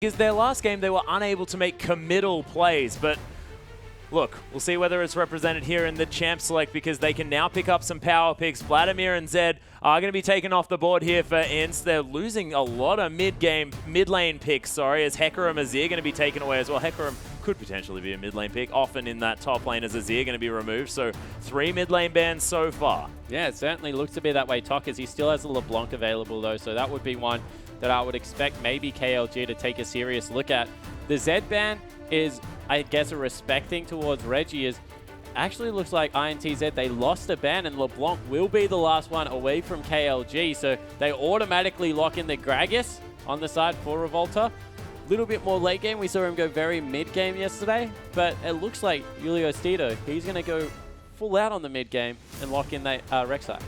Because their last game, they were unable to make committal plays, but look, we'll see whether it's represented here in the Champ Select because they can now pick up some power picks. Vladimir and Zed are going to be taken off the board here for INTZ. They're losing a lot of mid-lane picks, as Hecarim Azir going to be taken away as well. Hecarim could potentially be a mid-lane pick. Often in that top lane as Azir going to be removed. So 3 mid-lane bans so far. Yeah, it certainly looks to be that way, Tok, as he still has a LeBlanc available though. So that would be one that I would expect maybe KLG to take a serious look at. The Zed ban is, I guess, a respect thing towards Reggie. Is actually looks like INTZ, they lost a ban and LeBlanc will be the last one away from KLG. So they automatically lock in the Gragas on the side for Revolta. A little bit more late game. We saw him go very mid game yesterday, but it looks like Julio Stito, he's going to go full out on the mid game and lock in that Rek'Sai.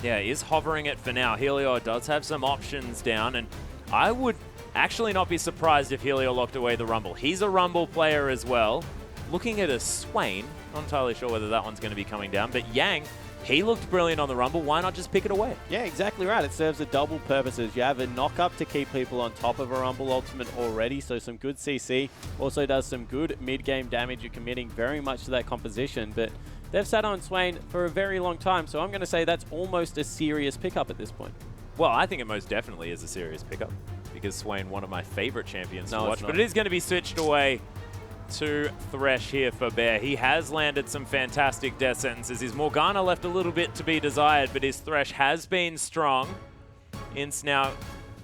Yeah, he is hovering it for now. Helio does have some options down, and I would actually not be surprised if Helio locked away the Rumble. He's a Rumble player as well. Looking at a Swain, not entirely sure whether that one's going to be coming down, but Yang, he looked brilliant on the Rumble. Why not just pick it away? Yeah, exactly right. It serves a double purposes. You have a knock-up to keep people on top of a Rumble ultimate already, so some good CC. Also does some good mid-game damage. You're committing very much to that composition, but they've sat on Swain for a very long time, so I'm going to say that's almost a serious pickup at this point. Well, I think it most definitely is a serious pickup because Swain, one of my favorite champions to watch, but it is going to be switched away to Thresh here for Bear. He has landed some fantastic death sentences. His Morgana left a little bit to be desired, but his Thresh has been strong. INTZ now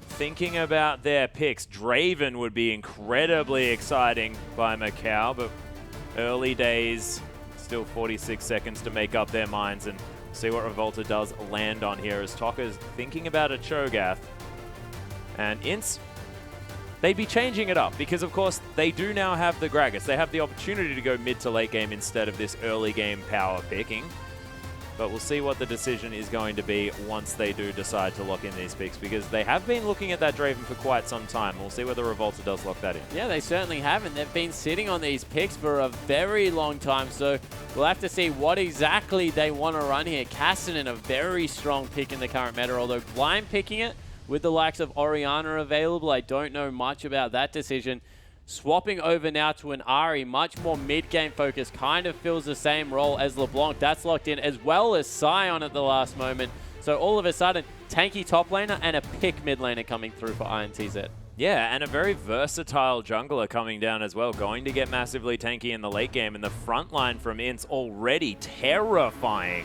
thinking about their picks. Draven would be incredibly exciting by Macau, but early days, still 46 seconds to make up their minds and see what Revolta does land on here as Tokka's thinking about a Cho'Gath. And INTZ, they'd be changing it up because, of course, they do now have the Gragas. They have the opportunity to go mid to late game instead of this early game power picking. But we'll see what the decision is going to be once they do decide to lock in these picks because they have been looking at that Draven for quite some time. We'll see whether Revolta does lock that in. Yeah, they certainly have, and they've been sitting on these picks for a very long time, so we'll have to see what exactly they want to run here. Cassidy, a very strong pick in the current meta, although blind picking it with the likes of Orianna available. I don't know much about that decision. Swapping over now to an Ahri, much more mid-game focus, kind of fills the same role as LeBlanc. That's locked in, as well as Sion at the last moment. So all of a sudden, tanky top laner and a pick mid laner coming through for INTZ. Yeah, and a very versatile jungler coming down as well, going to get massively tanky in the late game. And the front line from INTZ already terrifying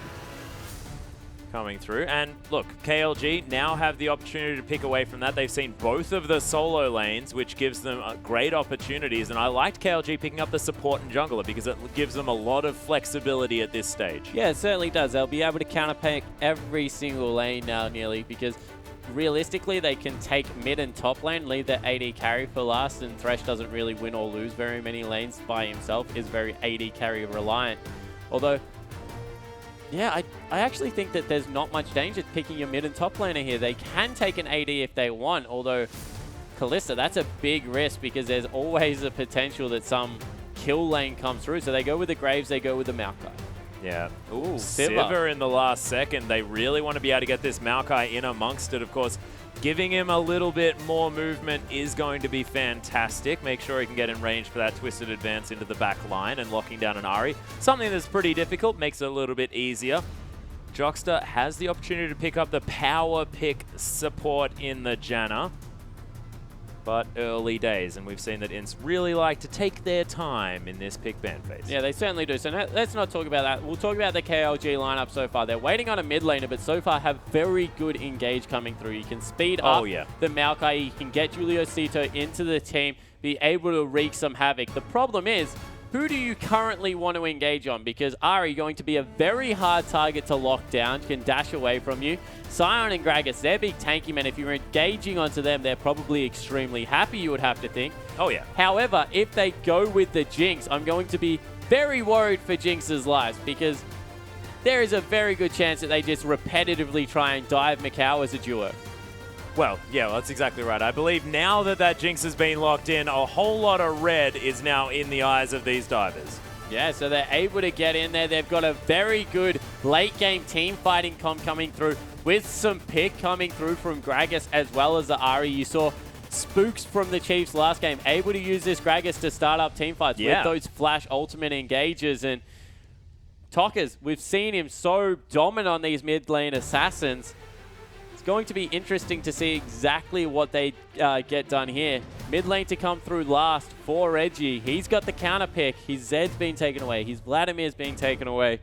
coming through. And look, KLG now have the opportunity to pick away from that. They've seen both of the solo lanes, which gives them great opportunities. And I liked KLG picking up the support and jungler because it gives them a lot of flexibility at this stage. Yeah, it certainly does. They'll be able to counterpick every single lane now nearly because realistically they can take mid and top lane, leave their AD carry for last, and Thresh doesn't really win or lose very many lanes by himself, is very AD carry reliant. Although, yeah, I actually think that there's not much danger picking your mid and top laner here. They can take an AD if they want, although Kalista, that's a big risk because there's always a potential that some kill lane comes through. So they go with the Graves, they go with the Maokai. Yeah. Ooh, Sivir in the last second. They really want to be able to get this Maokai in amongst it, of course. Giving him a little bit more movement is going to be fantastic. Make sure he can get in range for that twisted advance into the back line and locking down an Ahri. Something that's pretty difficult, makes it a little bit easier. Jockster has the opportunity to pick up the power pick support in the Janna. But early days, and we've seen that INTZ really like to take their time in this pick ban phase. Yeah, they certainly do. So let's not talk about that. We'll talk about the KLG lineup so far. They're waiting on a mid laner, but so far have very good engage coming through. You can speed up the Maokai, you can get Julio Cito into the team, be able to wreak some havoc. The problem is, who do you currently want to engage on? Because Ahri going to be a very hard target to lock down, can dash away from you. Sion and Gragas, they're big tanky men. If you're engaging onto them, they're probably extremely happy, you would have to think. Oh, yeah. However, if they go with the Jinx, I'm going to be very worried for Jinx's lives because there is a very good chance that they just repetitively try and dive Macau as a duo. Well, yeah, that's exactly right. I believe now that that Jinx has been locked in, a whole lot of red is now in the eyes of these divers. Yeah, so they're able to get in there. They've got a very good late-game team fighting coming through with some pick coming through from Gragas as well as the Ahri. You saw spooks from the Chiefs last game, able to use this Gragas to start up teamfights with those flash ultimate engages. And Tockers, we've seen him so dominant on these mid lane assassins. It's going to be interesting to see exactly what they get done here. Mid lane to come through last for Reggie. He's got the counter pick. His Zed's being taken away. His Vladimir's being taken away.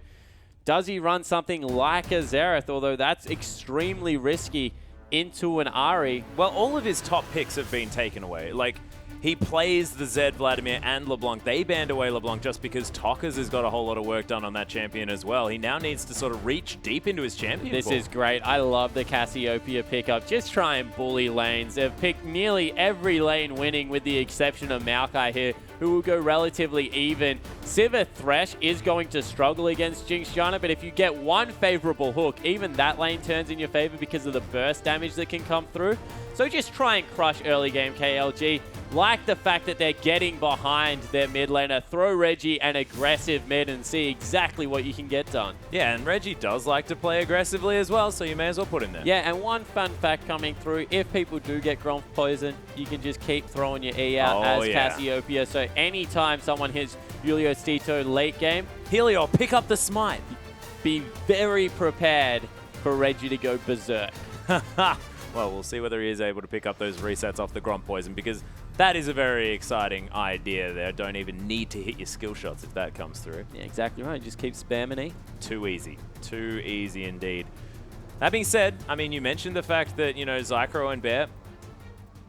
Does he run something like a Xerath, although that's extremely risky, into an Ahri? Well, all of his top picks have been taken away. Like, he plays the Zed, Vladimir, and LeBlanc. They banned away LeBlanc just because Tockers has got a whole lot of work done on that champion as well. He now needs to sort of reach deep into his champion This pool. is great. I love the Cassiopeia pickup. Just try and bully lanes. They've picked nearly every lane winning with the exception of Maokai here, who will go relatively even. Sivir Thresh is going to struggle against Jinx Janna, but if you get one favorable hook, even that lane turns in your favor because of the burst damage that can come through. So just try and crush early game KLG. Like the fact that they're getting behind their mid laner. Throw Reggie an aggressive mid and see exactly what you can get done. Yeah, and Reggie does like to play aggressively as well, so you may as well put him there. Yeah, and one fun fact coming through, if people do get Gromp Poison, you can just keep throwing your E out as Cassiopeia. So anytime someone hits Julio Stito late game, Helio, pick up the smite. Be very prepared for Reggie to go berserk. Well, we'll see whether he is able to pick up those resets off the Gromp Poison, because that is a very exciting idea there. Don't even need to hit your skill shots if that comes through. Yeah, exactly right. Just keep spamming E. Too easy. Too easy indeed. That being said, I mean, you mentioned the fact that, you know, Zycro and Bear,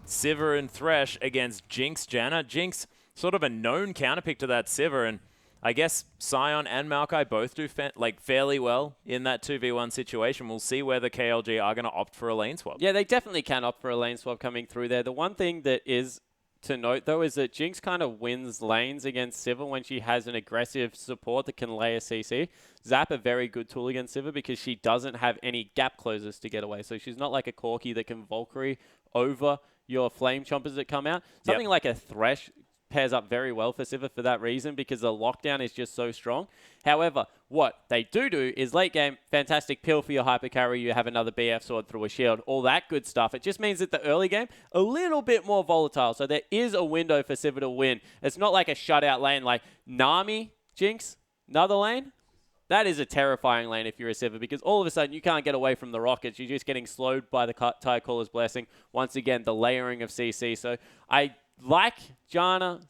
Sivir and Thresh against Jinx Janna. Jinx, sort of a known counterpick to that Sivir, and I guess Sion and Maokai both do fairly well in that 2v1 situation. We'll see whether KLG are going to opt for a lane swap. Yeah, they definitely can opt for a lane swap coming through there. The one thing that is to note, though, is that Jinx kind of wins lanes against Sivir when she has an aggressive support that can lay a CC. Zap, a very good tool against Sivir because she doesn't have any gap closers to get away. So she's not like a Corki that can Valkyrie over your flame chompers that come out. Something like a Thresh pairs up very well for Sivir for that reason because the lockdown is just so strong. However, what they do is late game, fantastic pill for your hyper carry. You have another BF sword through a shield, all that good stuff. It just means that the early game, a little bit more volatile. So there is a window for Sivir to win. It's not like a shutout lane like Nami, Jinx, another lane. That is a terrifying lane if you're a Sivir because all of a sudden you can't get away from the rockets. You're just getting slowed by the Tide Caller's Blessing. Once again, the layering of CC. So I like Janna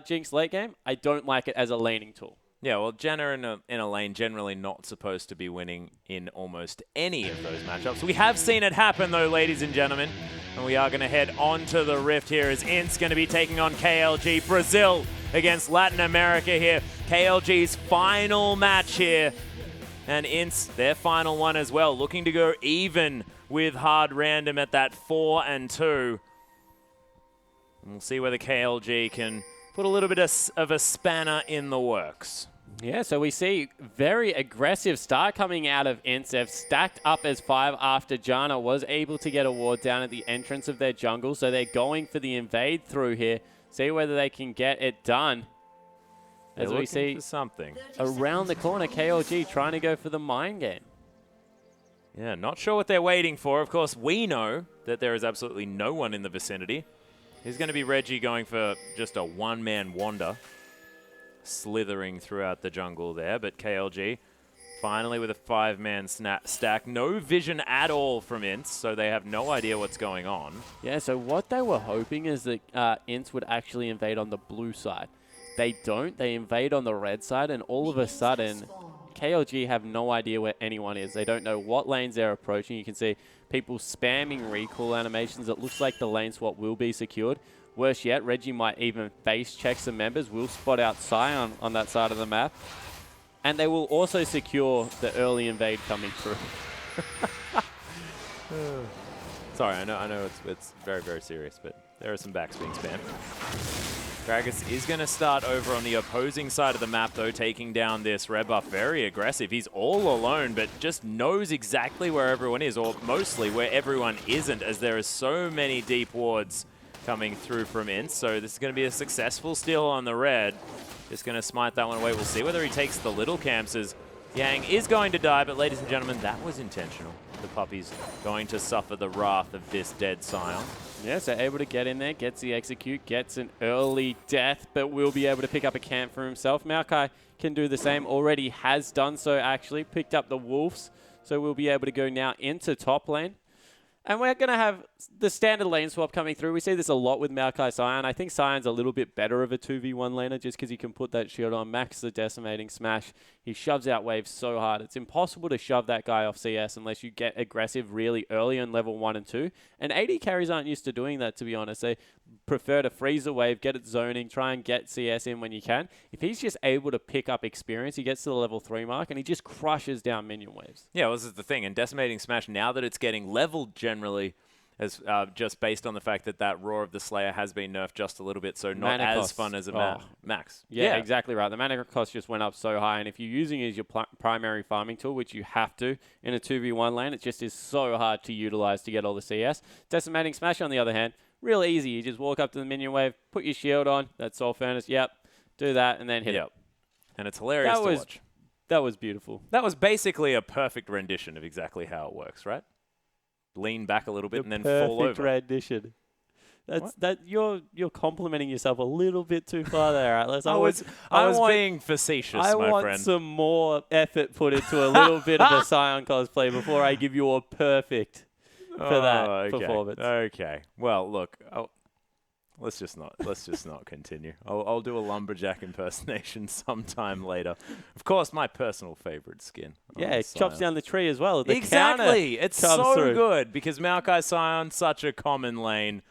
Jinx late game. I don't like it as a laning tool. Yeah, well, Janna in a lane generally not supposed to be winning in almost any of those matchups. We have seen it happen, though, ladies and gentlemen. And we are going to head on to the Rift here as INTZ going to be taking on KLG. Brazil against Latin America here. KLG's final match here. And INTZ, their final one as well, looking to go even with Hard Random at that 4-2. And we'll see whether KLG can put a little bit of a spanner in the works. Yeah, so we see very aggressive start coming out of INTZ. They've stacked up as 5 after Janna was able to get a ward down at the entrance of their jungle. So they're going for the invade through here. See whether they can get it done. As we see for something around the corner, KLG trying to go for the mind game. Yeah, not sure what they're waiting for. Of course, we know that there is absolutely no one in the vicinity. He's going to be Reggie going for just a one-man wander, slithering throughout the jungle there. But KLG finally with a 5-man stack. No vision at all from INTZ, so they have no idea what's going on. Yeah, so what they were hoping is that INTZ would actually invade on the blue side. They don't. They invade on the red side, and all of a sudden, KLG have no idea where anyone is. They don't know what lanes they're approaching. You can see people spamming recall animations. It looks like the lane swap will be secured. Worse yet, Reggie might even face check some members. We'll spot out Sion on that side of the map. And they will also secure the early invade coming through. Sorry, I know it's very, very serious, but there are some backs being spammed. Gragas is going to start over on the opposing side of the map, though, taking down this red buff. Very aggressive. He's all alone, but just knows exactly where everyone is, or mostly where everyone isn't, as there are so many deep wards coming through from INTZ. So this is going to be a successful steal on the red. Just going to smite that one away. We'll see whether he takes the little camps, as Yang is going to die, but ladies and gentlemen, that was intentional. The puppy's going to suffer the wrath of this dead Sion. Yeah, so able to get in there, gets the execute, gets an early death, but will be able to pick up a camp for himself. Maokai can do the same, already has done so actually, picked up the Wolves, so we'll be able to go now into top lane. And we're going to have the standard lane swap coming through. We see this a lot with Maokai Sion. I think Sion's a little bit better of a 2v1 laner just because he can put that shield on, max the decimating smash. He shoves out waves so hard. It's impossible to shove that guy off CS unless you get aggressive really early on level 1 and 2. And AD carries aren't used to doing that, to be honest. They prefer to freeze a wave, get it zoning, try and get CS in when you can. If he's just able to pick up experience, he gets to the level 3 mark and he just crushes down minion waves. Yeah, well, this is the thing. And decimating smash, now that it's getting leveled generally, as just based on the fact that that Roar of the Slayer has been nerfed just a little bit, so not Mana as costs. fun as a max. Yeah, exactly right. The mana cost just went up so high, and if you're using it as your primary farming tool, which you have to in a 2v1 lane, it just is so hard to utilize to get all the CS. Decimating Smash, on the other hand, real easy. You just walk up to the minion wave, put your shield on, that's Soul Furnace, yep, do that, and then hit it. And it's hilarious to watch. That was beautiful. That was basically a perfect rendition of exactly how it works, right? Lean back a little bit and then fall over. Perfect rendition. You're complimenting yourself a little bit too far there, Atlas. I was being facetious, my friend. I want some more effort put into a little bit of a Sion cosplay before I give you a perfect for that performance. Okay. Well, look, let's just not continue. I'll do a lumberjack impersonation sometime later. Of course, my personal favorite skin. Yeah, it chops down the tree as well. The exactly. It's so good because Maokai Sion, such a common lane.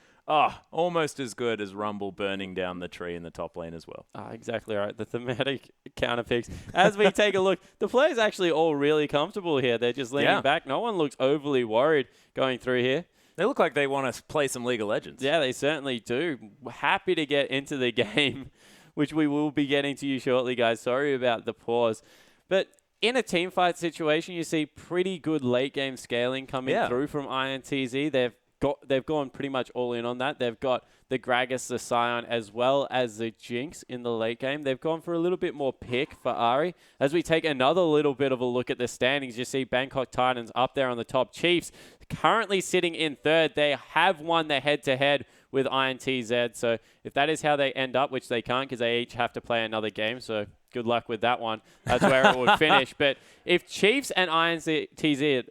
Almost as good as Rumble burning down the tree in the top lane as well. Exactly right. The thematic counter picks. As we take a look, the players actually all really comfortable here. They're just leaning back. No one looks overly worried going through here. They look like they want to play some League of Legends. Yeah, they certainly do. Happy to get into the game, which we will be getting to you shortly, guys. Sorry about the pause. But in a team fight situation, you see pretty good late game scaling coming through from INTZ. They've gone pretty much all in on that. They've got the Gragas, the Scion, as well as the Jinx in the late game. They've gone for a little bit more pick for Ahri. As we take another little bit of a look at the standings, you see Bangkok Titans up there on the top. Chiefs currently sitting in third. They have won their head-to-head with INTZ. So if that is how they end up, which they can't because they each have to play another game, so good luck with that one. That's where it would finish. But if Chiefs and INTZ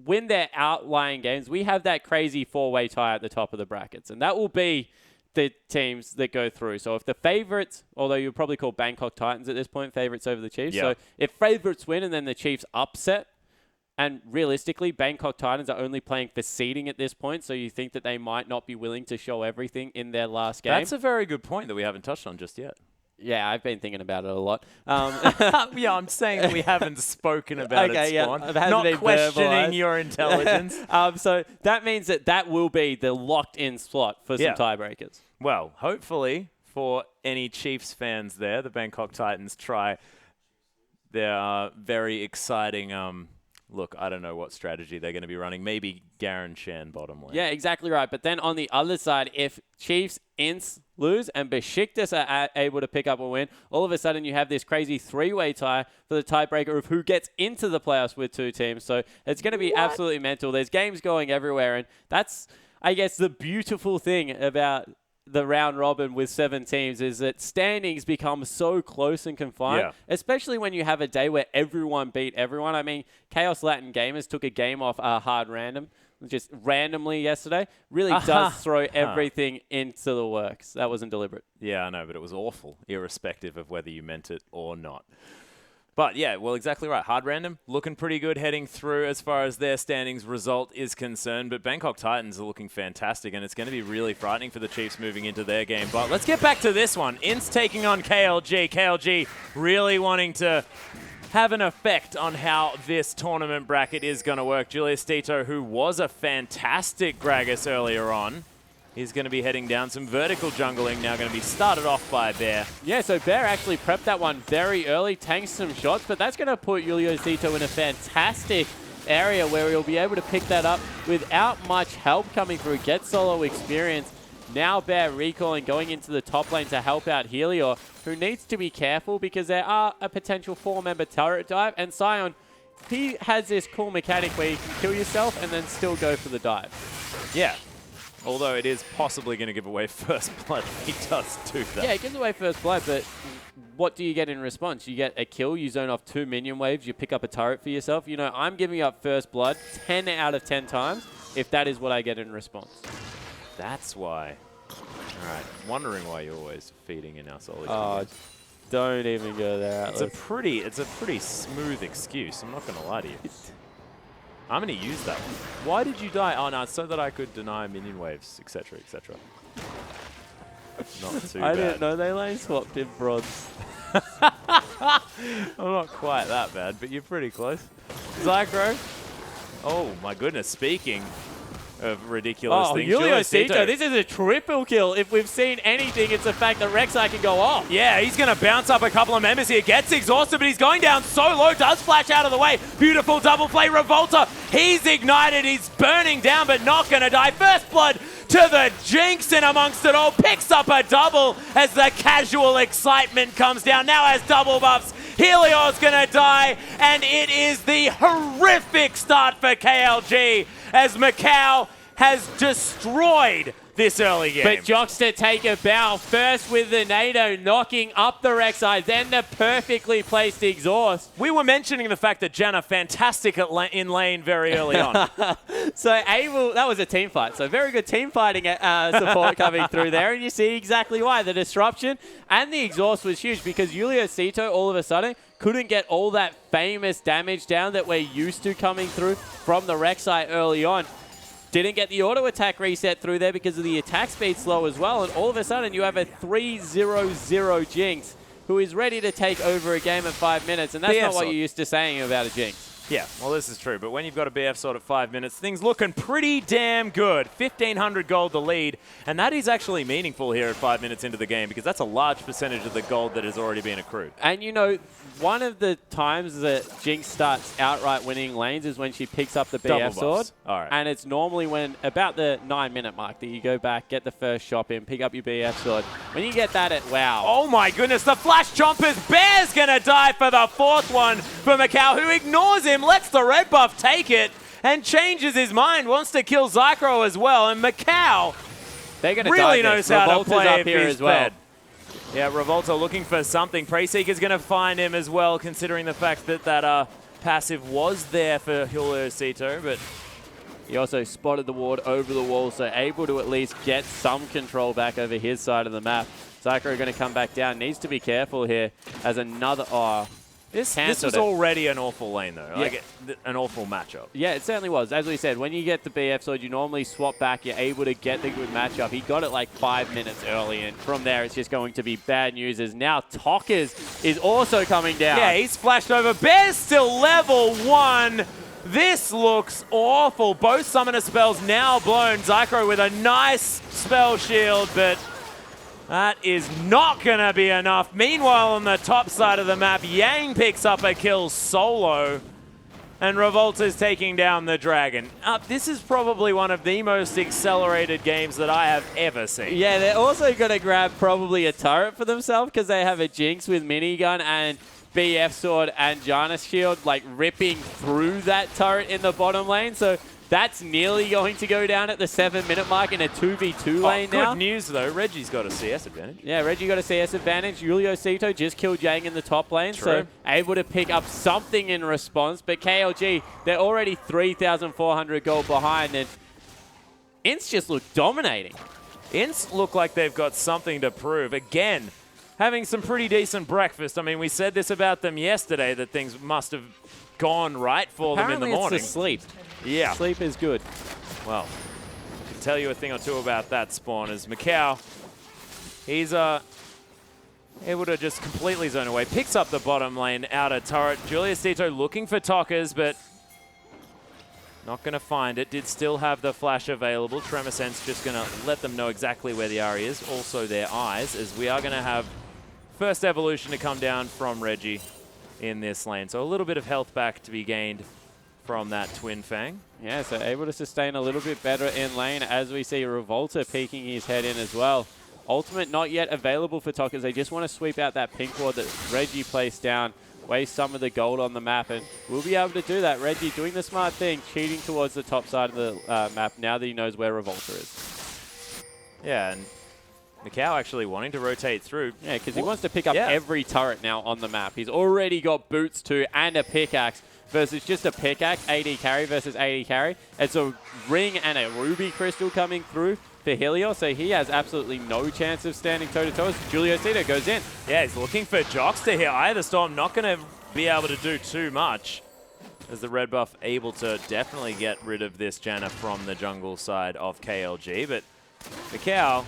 win their outlying games, we have that crazy four-way tie at the top of the brackets. And that will be the teams that go through. So if the favorites, although you'd probably call Bangkok Titans at this point favorites over the Chiefs. So if favorites win and then the Chiefs upset, and realistically, Bangkok Titans are only playing for seeding at this point, so you think that they might not be willing to show everything in their last game. That's a very good point that we haven't touched on just yet. Yeah, I've been thinking about it a lot. Yeah, I'm saying that we haven't spoken about it, Spawn. Not questioning your intelligence. So that means that will be the locked-in slot for some tiebreakers. Well, hopefully for any Chiefs fans there, the Bangkok Titans try their very exciting look, I don't know what strategy they're going to be running. Maybe Garen Shan bottom lane. Yeah, exactly right. But then on the other side, if Chiefs, Ints lose and Besiktas are able to pick up a win, all of a sudden you have this crazy three-way tie for the tiebreaker of who gets into the playoffs with two teams. So it's going to be absolutely mental. There's games going everywhere. And that's, I guess, the beautiful thing about the round robin with 7 teams is that standings become so close and confined, especially when you have a day where everyone beat everyone. I mean, Chaos Latin Gamers took a game off hard random, just randomly yesterday. Really does throw everything into the works. That wasn't deliberate. Yeah, I know, but it was awful, irrespective of whether you meant it or not. But yeah, well, exactly right. Hard random, looking pretty good heading through as far as their standings result is concerned. But Bangkok Titans are looking fantastic, and it's going to be really frightening for the Chiefs moving into their game. But let's get back to this one. Ints taking on KLG. KLG really wanting to have an effect on how this tournament bracket is going to work. Julius Tito, who was a fantastic Gragas earlier on, is going to be heading down. Some vertical jungling now going to be started off by Bear. Yeah, so Bear actually prepped that one very early, tanks some shots, but that's going to put Julio Zito in a fantastic area where he'll be able to pick that up without much help coming through, get solo experience. Now Bear recalling, going into the top lane to help out Helior, who needs to be careful because there are a potential 4-member turret dive, and Sion, he has this cool mechanic where you can kill yourself and then still go for the dive. Yeah. Although it is possibly going to give away first blood if he does do that. Yeah, it gives away first blood, but what do you get in response? You get a kill, you zone off 2 minion waves, you pick up a turret for yourself. You know, I'm giving up first blood 10 out of 10 times if that is what I get in response. That's why. All right, wondering why you're always feeding in our solo. Oh, don't even go there. It's a pretty smooth excuse. I'm not going to lie to you. I'm going to use that one. Why did you die? Oh, no, it's so that I could deny minion waves, etc., etc. Not too bad. I didn't know they lane swapped in bronze. I'm not quite that bad, but you're pretty close. Zycro. Oh, my goodness. Speaking of ridiculous things. IWCI, this is a triple kill. If we've seen anything, it's the fact that Rek'Sai can go off. Yeah, he's going to bounce up a couple of members here. Gets exhausted, but he's going down so low. Does flash out of the way. Beautiful double play. Revolta, he's ignited. He's burning down, but not going to die. First blood to the Jinx in amongst it all. Picks up a double as the casual excitement comes down. Now has double buffs. Helios going to die, and it is the horrific start for KLG as Macau has destroyed this early game. But Jockster take a bow. First with the NATO, knocking up the Rek'Sai, then the perfectly placed exhaust. We were mentioning the fact that Janna fantastic in lane very early on. So Abel, that was a team fight. So very good team fighting support coming through there. And you see exactly why. The disruption and the exhaust was huge because IWCI all of a sudden couldn't get all that famous damage down that we're used to coming through from the Rek'Sai early on. Didn't get the auto attack reset through there because of the attack speed slow as well. And all of a sudden you have a 3-0-0 Jinx who is ready to take over a game at 5 minutes. And that's not what you're used to saying about a Jinx. Yeah, well, this is true. But when you've got a BF sword at 5 minutes, things looking pretty damn good. 1,500 gold the lead. And that is actually meaningful here at 5 minutes into the game because that's a large percentage of the gold that has already been accrued. And, you know, one of the times that Jinx starts outright winning lanes is when she picks up the BF sword. All right. And it's normally when about the 9-minute mark that you go back, get the first shop in, pick up your BF sword. When you get that at WoW. Oh, my goodness. The Flash Chompers. Bear's going to die for the 4th one for Macau, who ignores him. Lets the red buff take it and changes his mind. Wants to kill Zycro as well. And Macau really knows how to play up here as well. Bed. Yeah, Revolta looking for something. Preyseeker's going to find him as well, considering the fact that that passive was there for IWCI, but he also spotted the ward over the wall, so able to at least get some control back over his side of the map. Zycro going to come back down. Needs to be careful here as another... This was already an awful lane, though. Yeah. Like, an awful matchup. Yeah, it certainly was. As we said, when you get the BF sword, you normally swap back. You're able to get the good matchup. He got it like 5 minutes early, and from there, it's just going to be bad news as now Tokkers is also coming down. Yeah, he's flashed over. Bear's still level 1. This looks awful. Both summoner spells now blown. Zycro with a nice spell shield, but that is not going to be enough. Meanwhile, on the top side of the map, Yang picks up a kill solo, and Revolta's taking down the dragon. This is probably one of the most accelerated games that I have ever seen. Yeah, they're also going to grab probably a turret for themselves because they have a Jinx with minigun and BF sword and Janus shield, like ripping through that turret in the bottom lane. So that's nearly going to go down at the 7-minute mark in a 2v2 lane now. Good news, though. Reggie's got a CS advantage. Yeah, Reggie got a CS advantage. IWCI just killed Yang in the top lane, True. so able to pick up something in response. But KLG, they're already 3,400 gold behind, and INTZ just look dominating. INTZ look like they've got something to prove. Again, having some pretty decent breakfast. I mean, we said this about them yesterday, that things must have gone right for them in the morning. Apparently it's the sleep. Yeah. Sleep is good. Well, I can tell you a thing or two about that spawn as Macau, he's able to just completely zone away. Picks up the bottom lane outer turret. IWCI looking for Tokkers, but not going to find it. Did still have the flash available. Tremor Sense just going to let them know exactly where the Ahri is. Also their eyes, as we are going to have first evolution to come down from Reggie in this lane. So a little bit of health back to be gained from that Twin Fang. Yeah, so able to sustain a little bit better in lane as we see Revolta peeking his head in as well. Ultimate not yet available for Tokkers. They just want to sweep out that pink ward that Reggie placed down, waste some of the gold on the map, and we'll be able to do that. Reggie doing the smart thing, cheating towards the top side of the map now that he knows where Revolta is. Yeah, and Macau actually wanting to rotate through. Yeah, because he wants to pick up every turret now on the map. He's already got boots too and a pickaxe versus just a pickaxe, AD carry versus AD carry. It's a ring and a ruby crystal coming through for Helios, so he has absolutely no chance of standing toe-to-toe as Julio Cito goes in. Yeah, he's looking for Jox to hit either Storm. Not going to be able to do too much. As the red buff able to definitely get rid of this Janna from the jungle side of KLG. But Macau,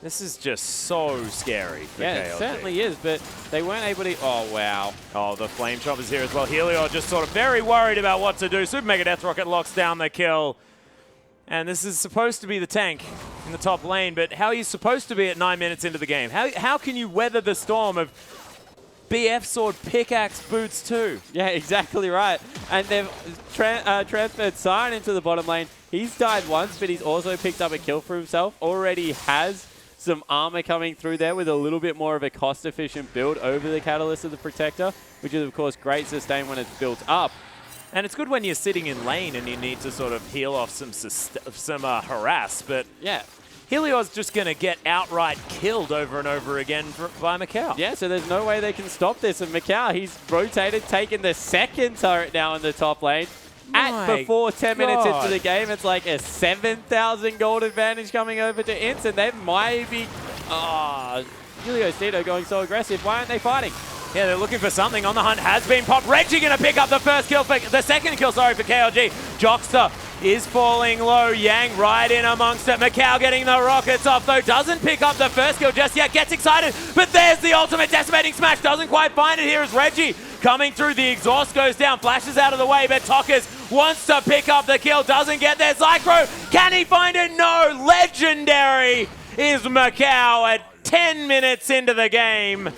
this is just so scary for KLG. It certainly is, but they weren't able to... Oh, wow. Oh, the Flame Chopper's here as well. Helio just sort of very worried about what to do. Super Mega Death Rocket locks down the kill. And this is supposed to be the tank in the top lane, but how are you supposed to be at 9 minutes into the game? How can you weather the storm of BF Sword, Pickaxe, Boots too? Yeah, exactly right. And they've transferred Siren into the bottom lane. He's died once, but he's also picked up a kill for himself. Already has some armor coming through there with a little bit more of a cost-efficient build over the Catalyst of the Protector, which is, of course, great sustain when it's built up. And it's good when you're sitting in lane and you need to sort of heal off some harass, but yeah, Helios just going to get outright killed over and over again by Macau. Yeah, so there's no way they can stop this. And Macau, he's rotated, taken the second turret now in the top lane. Before 10 minutes into the game, it's like a 7,000 gold advantage coming over to INTZ, and they might be... Julio Cito going so aggressive. Why aren't they fighting? Yeah, they're looking for something. On the hunt has been popped. Reggie going to pick up the first kill, the second kill, sorry, for KLG. Joxter is falling low. Yang right in amongst it. Macau getting the rockets off, though. Doesn't pick up the first kill just yet. Gets excited, but there's the ultimate decimating smash. Doesn't quite find it. Here is Reggie coming through. The exhaust goes down. Flashes out of the way, but Tokas wants to pick up the kill. Doesn't get there. Zycro, can he find it? No. Legendary is Macau at 10 minutes into the game.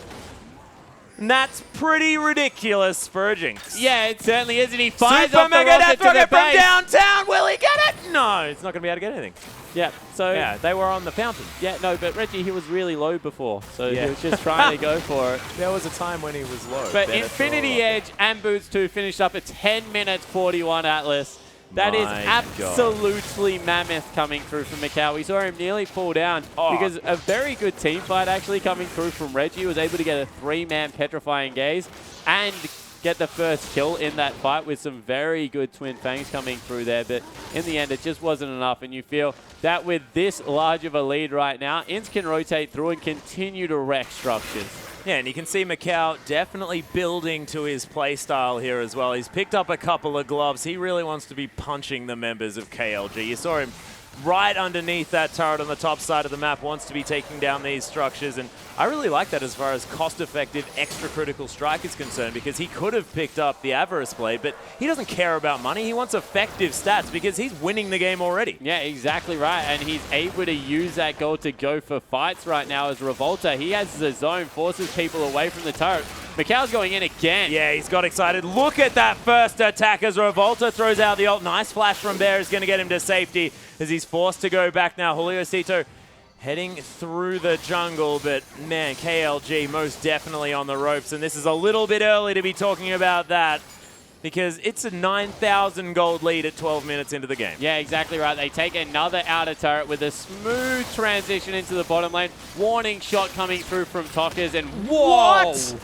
And that's pretty ridiculous for a Jinx. Yeah, it certainly is, and he fires Super off the Mega rocket Death to the Rocket from base. downtown. Will he get it? No, it's not going to be able to get anything. Yeah, so... Yeah, they were on the fountain. Yeah, no, but Reggie, he was really low before, so he was just trying to go for it. There was a time when he was low. But Infinity Edge and Boots 2 finished up at 10 minutes 41 Atlas. That is absolutely mammoth coming through from Macau. We saw him nearly fall down because a very good team fight actually coming through from Reggie. He was able to get a 3-man Petrifying Gaze and get the first kill in that fight with some very good Twin Fangs coming through there. But in the end, it just wasn't enough. And you feel that with this large of a lead right now, INTZ can rotate through and continue to wreck structures. Yeah, and you can see Macau definitely building to his playstyle here as well. He's picked up a couple of gloves. He really wants to be punching the members of KLG. You saw him right underneath that turret on the top side of the map, wants to be taking down these structures. And I really like that as far as cost-effective, extra-critical strike is concerned, because he could have picked up the Avarice Blade, but he doesn't care about money. He wants effective stats because he's winning the game already. Yeah, exactly right. And he's able to use that gold to go for fights right now as Revolta. He has the zone, forces people away from the turret. Macau's going in again. Yeah, he's got excited. Look at that first attack as Revolta throws out the ult. Nice flash from Bear is going to get him to safety as he's forced to go back now. Julio Cito heading through the jungle, but man, KLG most definitely on the ropes, and this is a little bit early to be talking about that because it's a 9,000 gold lead at 12 minutes into the game. Yeah, exactly right. They take another outer turret with a smooth transition into the bottom lane. Warning shot coming through from Tokas, and whoa! What?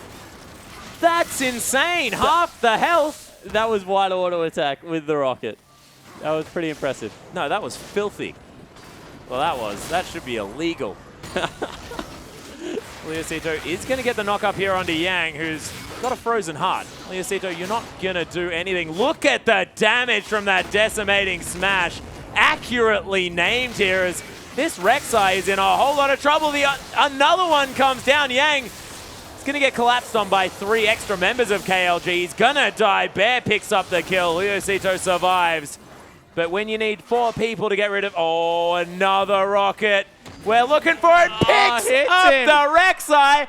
That's insane. Half the health. That was one auto attack with the rocket. That was pretty impressive. No, that was filthy. Well, that should be illegal. Leocito is going to get the knock up here onto Yang, who's got a frozen heart. Leocito, you're not going to do anything. Look at the damage from that decimating smash. Accurately named here as this Rek'Sai is in a whole lot of trouble. Another one comes down. Yang is going to get collapsed on by 3 extra members of KLG. He's going to die. Bear picks up the kill. Leocito survives. But when you need 4 people to get rid of... Oh, another rocket. We're looking for it. Picks up the Rek'Sai.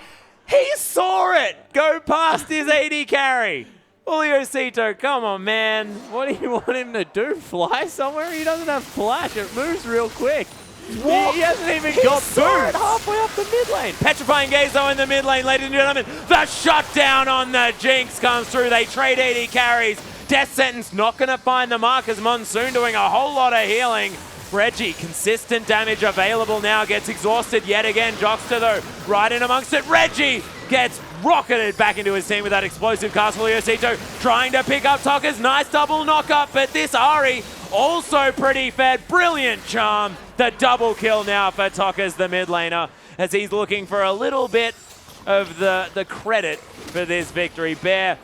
He saw it go past his AD carry. Julio Cito, come on, man. What do you want him to do? Fly somewhere? He doesn't have flash. It moves real quick. What? He hasn't even got boots. Halfway up the mid lane. Petrifying Gaze, though, in the mid lane, ladies and gentlemen. The shutdown on the Jinx comes through. They trade AD carries. Death Sentence not going to find the mark as Monsoon doing a whole lot of healing. Reggie, consistent damage available now, gets exhausted yet again. Jockster though, right in amongst it. Reggie gets rocketed back into his team with that explosive cast. Juliocito trying to pick up Toka's nice double knock-up, but this Ari also pretty fed. Brilliant charm. The double kill now for Toka's the mid laner, as he's looking for a little bit of the credit for this victory. Bear,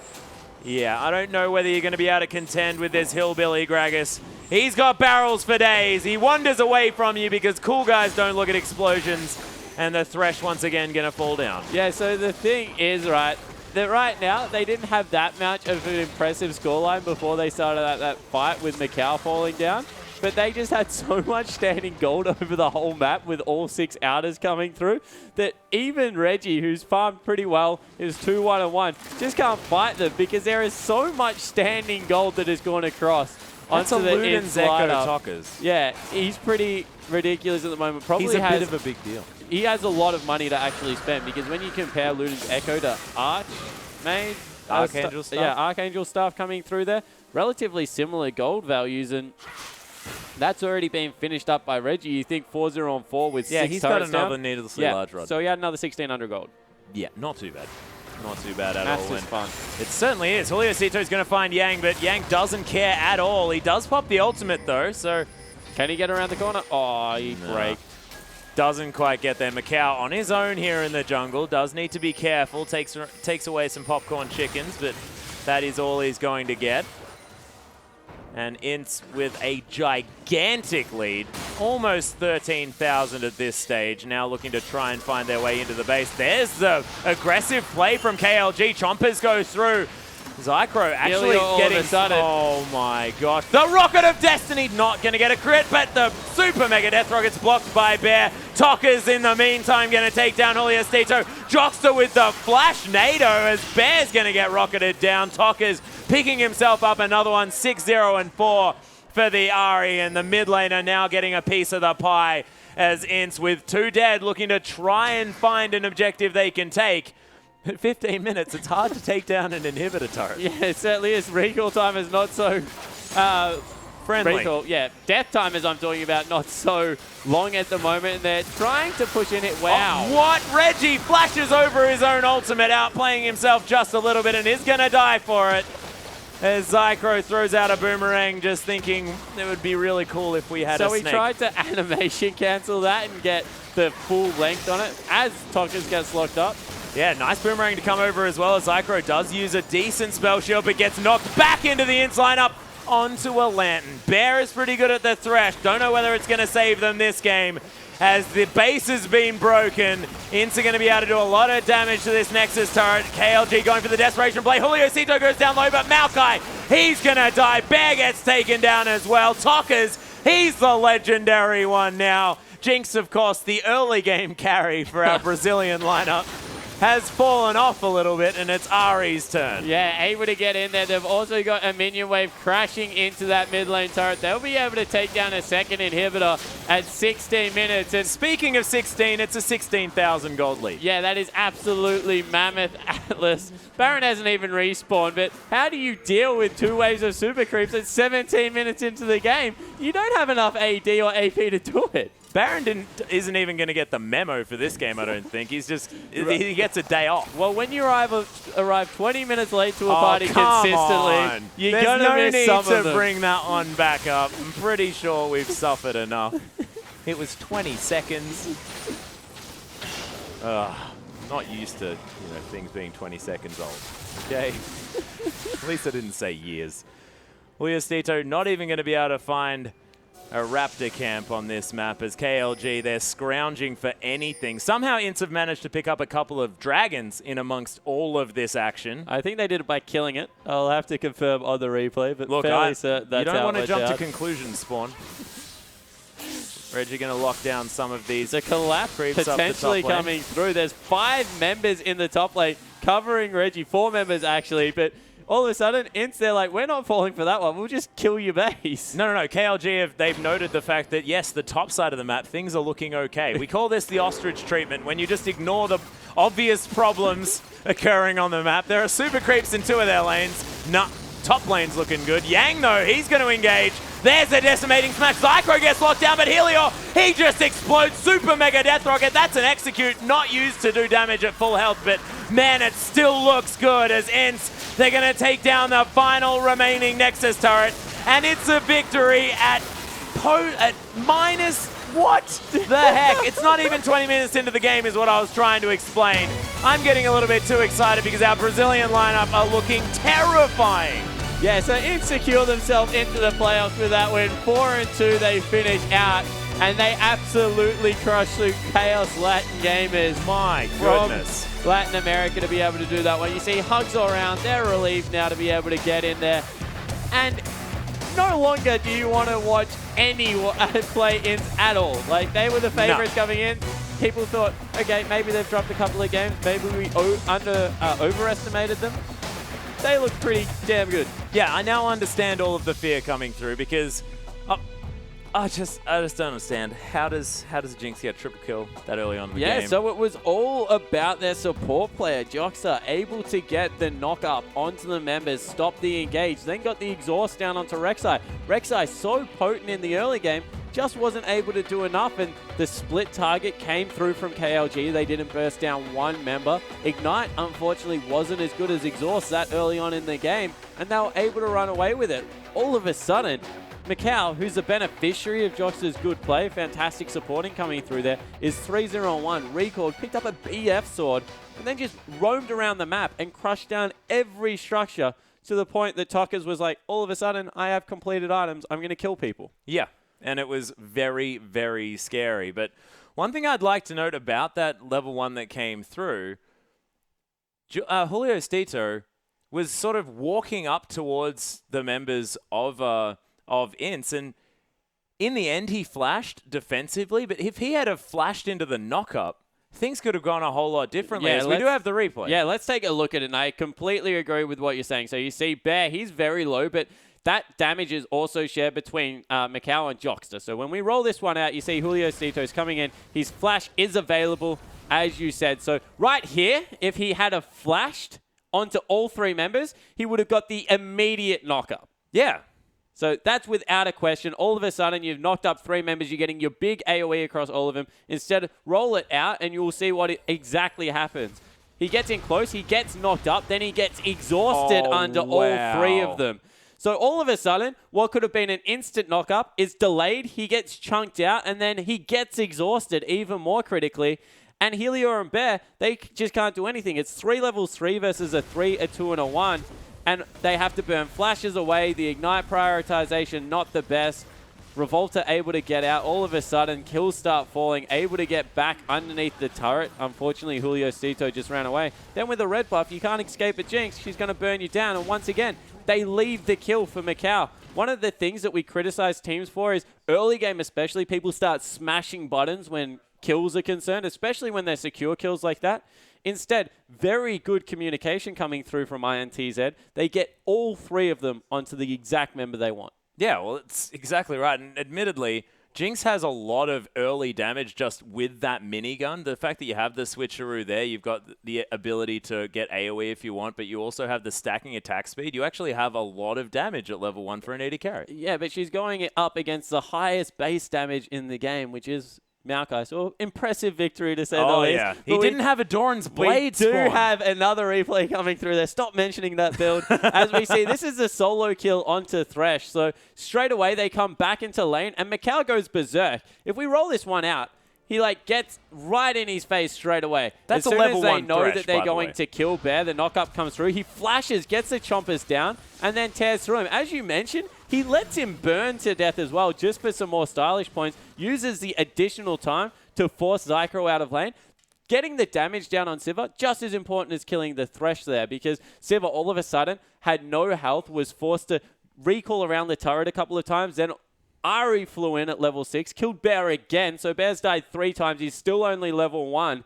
yeah, I don't know whether you're going to be able to contend with this hillbilly Gragas. He's got barrels for days. He wanders away from you because cool guys don't look at explosions. And the Thresh once again going to fall down. Yeah, so the thing is, right, that right now they didn't have that much of an impressive scoreline before they started that fight with Macau falling down. But they just had so much standing gold over the whole map with all 6 outers coming through that even Reggie, who's farmed pretty well, is 2-1-1, just can't fight them because there is so much standing gold that has gone across. That's onto a the Luden's Echo Tokas. Yeah, he's pretty ridiculous at the moment. Probably he's a bit of a big deal. He has a lot of money to actually spend because when you compare Luden's Echo to Archmage, Archangel stuff. Yeah, Archangel stuff coming through there, relatively similar gold values, and that's already been finished up by Reggie. You think 4-0 on 4 with 6 Yeah, he's got another down? needlessly large rod. So he had another 1,600 gold. Yeah, not too bad. Not too bad at That's all. just fun. It certainly is. Juliocito's going to find Yang, but Yang doesn't care at all. He does pop the ultimate, though, so... Can he get around the corner? Oh, he braked. Doesn't quite get there. Macau on his own here in the jungle. Does need to be careful. Takes away some popcorn chickens, but that is all he's going to get. And INTZ with a gigantic lead. Almost 13,000 at this stage. Now looking to try and find their way into the base. There's the aggressive play from KLG. Chompers go through. Zycro actually getting... Oh my gosh. The Rocket of Destiny not going to get a crit, but the Super Mega Death Rocket's blocked by Bear. Toka's in the meantime going to take down Juliocito. Jockster with the Flash Nado as Bear's going to get rocketed down. Toka's picking himself up another one. 6-0 and 4 for the Ari, and the mid laner now getting a piece of the pie as INTZ with 2 dead looking to try and find an objective they can take. At 15 minutes, it's hard to take down an inhibitor turret. Yeah, it certainly is. Recall time is not so friendly. Recall, yeah. Death time, as I'm talking about, not so long at the moment. And they're trying to push in it. Wow. Oh, what? Reggie flashes over his own ultimate, outplaying himself just a little bit, and is going to die for it. As Zycro throws out a boomerang, just thinking it would be really cool if we had a snake. So we tried to animation cancel that and get the full length on it as Tokas gets locked up. Yeah, nice boomerang to come over as well, as Zycro does use a decent spell shield, but gets knocked back into the INTZ lineup onto a lantern. Bear is pretty good at the Thresh. Don't know whether it's going to save them this game, as the base has been broken. INTZ are going to be able to do a lot of damage to this Nexus turret. KLG going for the desperation play. Juliocito goes down low, but Maokai, he's going to die. Bear gets taken down as well. Tokas, he's the legendary one now. Jinx, of course, the early game carry for our Brazilian lineup, has fallen off a little bit, and it's Ari's turn. Yeah, able to get in there. They've also got a minion wave crashing into that mid lane turret. They'll be able to take down a second inhibitor at 16 minutes. And speaking of 16, it's a 16,000 gold lead. Yeah, that is absolutely mammoth Atlas. Baron hasn't even respawned, but how do you deal with 2 waves of super creeps at 17 minutes into the game? You don't have enough AD or AP to do it. Baron isn't even going to get the memo for this game, I don't think. He gets a day off. Well, when you arrive 20 minutes late to a party consistently, you're going to miss some of them. There's no need to bring that one back up. I'm pretty sure we've suffered enough. It was 20 seconds. Not used to things being 20 seconds old. Okay? At least I didn't say years. Juliocito not even going to be able to find a raptor camp on this map, as KLG, they're scrounging for anything. Somehow INTZ have managed to pick up a couple of dragons in amongst all of this action. I think they did it by killing it. I'll have to confirm on the replay, but look, fairly certain that's you don't want to jump out. to conclusions, Spawn. Reggie going to lock down some of these. The collapse potentially coming through. There's 5 members in the top lane covering Reggie. 4 members actually, but all of a sudden, INTZ, they're like, we're not falling for that one. We'll just kill your base. No. KLG, they've noted the fact that, yes, the top side of the map, things are looking okay. We call this the ostrich treatment, when you just ignore the obvious problems occurring on the map. There are super creeps in 2 of their lanes. Top lane's looking good. Yang, though, he's going to engage. There's a decimating smash. Zycro gets locked down, but Helior, he just explodes. Super Mega Death Rocket. That's an execute, not used to do damage at full health, but man, it still looks good as INTZ, they're going to take down the final remaining Nexus turret, and it's a victory at minus what the heck? It's not even 20 minutes into the game is what I was trying to explain. I'm getting a little bit too excited because our Brazilian lineup are looking terrifying. Yeah, so INTZ secure themselves into the playoffs with that win. 4-2 they finish out, and they absolutely crush the Kaos Latin gamers. My goodness. From Latin America to be able to do that one. You see hugs all around. They're relieved now to be able to get in there. And no longer do you want to watch anyone play INTZ at all. Like, they were the favorites coming in. People thought, okay, maybe they've dropped a couple of games. Maybe we overestimated them. They look pretty damn good. Yeah, I now understand all of the fear coming through because I just don't understand. How does Jinx get triple kill that early on in the game? Yeah, so it was all about their support player, Joxer, able to get the knock up onto the members, stop the engage, then got the exhaust down onto Rek'Sai. Rek'Sai so potent in the early game, just wasn't able to do enough, and the split target came through from KLG. They didn't burst down one member. Ignite, unfortunately, wasn't as good as Exhaust that early on in the game, and they were able to run away with it. All of a sudden, Macau, who's the beneficiary of Joxer's good play, fantastic supporting coming through there, is 3-0-1, recalled, picked up a BF sword, and then just roamed around the map and crushed down every structure to the point that Tockers was like, all of a sudden, I have completed items, I'm going to kill people. Yeah. And it was very, very scary. But one thing I'd like to note about that level 1 that came through, Julio Stito was sort of walking up towards the members of INTZ, and in the end he flashed defensively, but if he had have flashed into the knock-up, things could have gone a whole lot differently, as we do have the replay. Yeah, let's take a look at it, and I completely agree with what you're saying. So you see Bear, he's very low, but that damage is also shared between Macau and Joxter. So when we roll this one out, you see Julio Cito's coming in. His flash is available, as you said. So right here, if he had a flashed onto all three members, he would have got the immediate knock-up. Yeah. So that's without a question. All of a sudden, you've knocked up three members. You're getting your big AoE across all of them. Instead, roll it out, and you will see what exactly happens. He gets in close. He gets knocked up. Then he gets exhausted under all three of them. So all of a sudden, what could have been an instant knock-up is delayed. He gets chunked out, and then he gets exhausted even more critically. And Helior and Bear, they just can't do anything. It's 3 levels 3 versus a 3, a 2, and a 1. And they have to burn flashes away. The Ignite prioritization, not the best. Revolta able to get out. All of a sudden, kills start falling. Able to get back underneath the turret. Unfortunately, Julio Cito just ran away. Then with the red buff, you can't escape a Jinx. She's going to burn you down. And once again, they leave the kill for Macau. One of the things that we criticize teams for is early game especially, people start smashing buttons when kills are concerned, especially when they're secure kills like that. Instead, very good communication coming through from INTZ. They get all three of them onto the exact member they want. Yeah, well, it's exactly right. And admittedly, Jinx has a lot of early damage just with that minigun. The fact that you have the switcheroo there, you've got the ability to get AoE if you want, but you also have the stacking attack speed. You actually have a lot of damage at level 1 for an AD carry. Yeah, but she's going up against the highest base damage in the game, which is Maokai. So impressive victory to say the least. Yeah. He didn't have a Doran's Blade We do have another replay coming through there. Stop mentioning that build. As we see, this is a solo kill onto Thresh. So straight away, they come back into lane, and Macau goes berserk. If we roll this one out, he gets right in his face straight away. That's as a level 1 As soon as they know Thresh, that they're going to kill Bear, the knock-up comes through. He flashes, gets the chompers down, and then tears through him. As you mentioned, he lets him burn to death as well, just for some more stylish points. Uses the additional time to force Zycro out of lane. Getting the damage down on Sivir, just as important as killing the Thresh there, because Sivir all of a sudden had no health, was forced to recall around the turret a couple of times, then Ari flew in at level 6, killed Bear again, so Bear's died 3 times, he's still only level 1.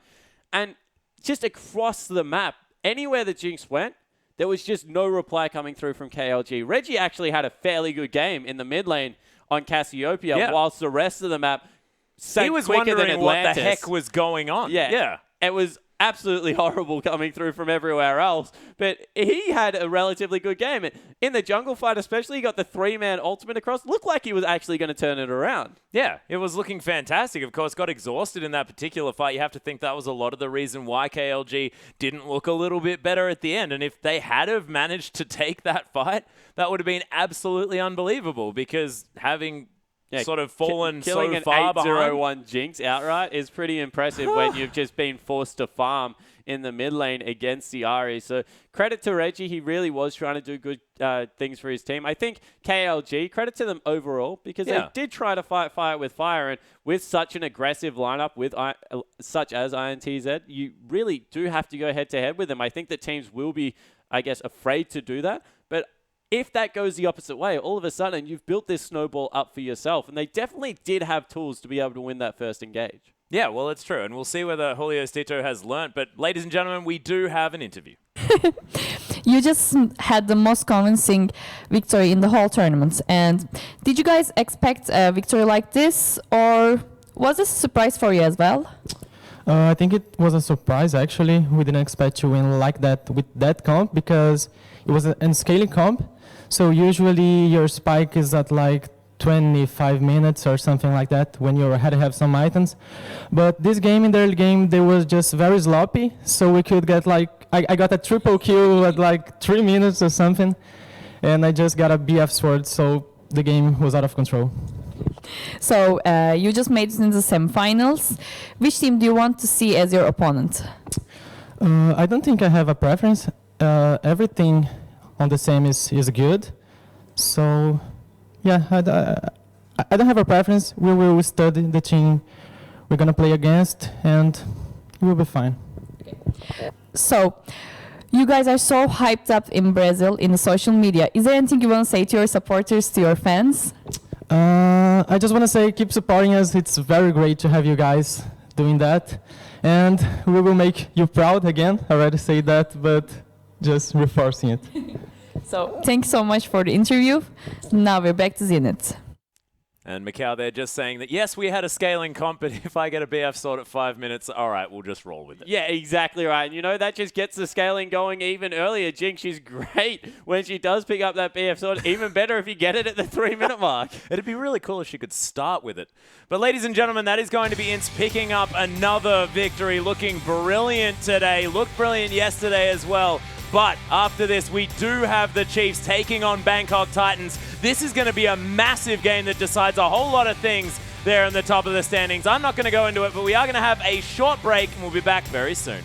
And just across the map, anywhere that Jinx went, there was just no reply coming through from KLG. Reggie actually had a fairly good game in the mid lane on Cassiopeia, whilst the rest of the map sank he was quicker than wondering what Atlantis. the heck was going on. Yeah. It was absolutely horrible coming through from everywhere else. But he had a relatively good game. In the jungle fight especially, he got the 3-man ultimate across. Looked like he was actually going to turn it around. Yeah, it was looking fantastic. Of course, got exhausted in that particular fight. You have to think that was a lot of the reason why KLG didn't look a little bit better at the end. And if they had have managed to take that fight, that would have been absolutely unbelievable, because having sort of fallen killing so an far 8-0-1 Jinx outright is pretty impressive when you've just been forced to farm in the mid lane against the Ahri. So credit to Reggie. He really was trying to do good things for his team. I think KLG, credit to them overall, because they did try to fight fire with fire. And with such an aggressive lineup with such as INTZ, you really do have to go head-to-head with them. I think that teams will be, I guess, afraid to do that. But if that goes the opposite way, all of a sudden you've built this snowball up for yourself. And they definitely did have tools to be able to win that first engage. Yeah, well, it's true. And we'll see whether Julio Stito has learnt. But ladies and gentlemen, we do have an interview. You just had the most convincing victory in the whole tournament. And did you guys expect a victory like this, or was this a surprise for you as well? I think it was a surprise, actually. We didn't expect to win like that with that comp, because it was an scaling comp. So usually your spike is at like 25 minutes or something like that when you had to have some items. But this game, in the early game, they was just very sloppy. So we could get like, I got a triple kill at like 3 minutes or something. And I just got a BF sword, so the game was out of control. So you just made it in the semifinals. Which team do you want to see as your opponent? I don't think I have a preference. Everything on the same is good. So yeah, I don't have a preference. We will study the team we're going to play against, and we'll be fine. Okay. So you guys are so hyped up in Brazil in the social media. Is there anything you want to say to your supporters, to your fans? I just want to say, keep supporting us. It's very great to have you guys doing that. And we will make you proud again. I already said that, but just reinforcing it. So thanks so much for the interview. Now we're back to Zenit. And Mikau there just saying that, yes, we had a scaling comp, but if I get a BF sword at 5 minutes, all right, we'll just roll with it. Yeah, exactly right. And you know, that just gets the scaling going even earlier. Jinx, she's great when she does pick up that BF sword. Even better if you get it at the 3-minute mark. It'd be really cool if she could start with it. But ladies and gentlemen, that is going to be INTZ picking up another victory. Looking brilliant today. Looked brilliant yesterday as well. But after this, we do have the Chiefs taking on Bangkok Titans. This is going to be a massive game that decides a whole lot of things there in the top of the standings. I'm not going to go into it, but we are going to have a short break, and we'll be back very soon.